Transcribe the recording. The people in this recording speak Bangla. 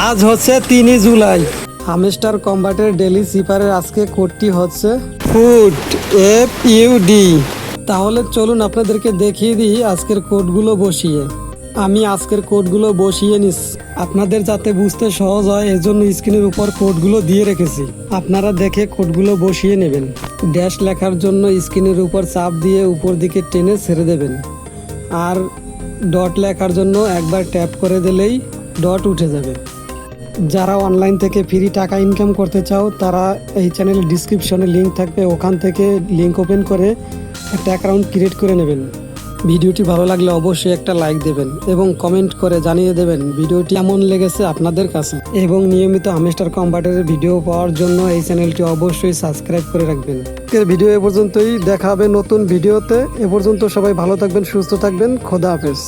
আজ হচ্ছে 3 জুলাই। হামস্টার কম্বাটের ডেলি সিপারের আজকে কোডটি হচ্ছে ফুড, FUD। তাহলে চলুন আপনাদেরকে দেখিয়ে দিই আজকের কোডগুলো বসিয়ে। আমি আজকের কোডগুলো বসিয়ে নিচ্ছি আপনাদের যাতে বুঝতে সহজ হয়, এজন্য স্ক্রিনের উপর কোডগুলো দিয়ে রেখেছি। আপনারা দেখে কোডগুলো বসিয়ে নেবেন। ড্যাশ লেখার জন্য স্ক্রিনের উপর চাপ দিয়ে উপর দিকে টেনে ছেড়ে দেবেন, আর ডট লেখার জন্য একবার ট্যাপ করে দিলেই ডট উঠে যাবে। যারা অনলাইন থেকে ফ্রি টাকা ইনকাম করতে চাও তারা এই চ্যানেলের ডিসক্রিপশনে লিঙ্ক থাকবে, ওখান থেকে লিঙ্ক ওপেন করে একটা অ্যাকাউন্ট ক্রিয়েট করে নেবেন। ভিডিওটি ভালো লাগলে অবশ্যই একটা লাইক দেবেন এবং কমেন্ট করে জানিয়ে দেবেন ভিডিওটি কেমন লেগেছে আপনাদের কাছে। এবং নিয়মিত হামস্টার কম্বাটের ভিডিও পাওয়ার জন্য এই চ্যানেলটি অবশ্যই সাবস্ক্রাইব করে রাখবেন। আজকের ভিডিও এ পর্যন্তই, দেখা হবে নতুন ভিডিওতে। এ পর্যন্ত সবাই ভালো থাকবেন, সুস্থ থাকবেন, খোদা হাফেজ।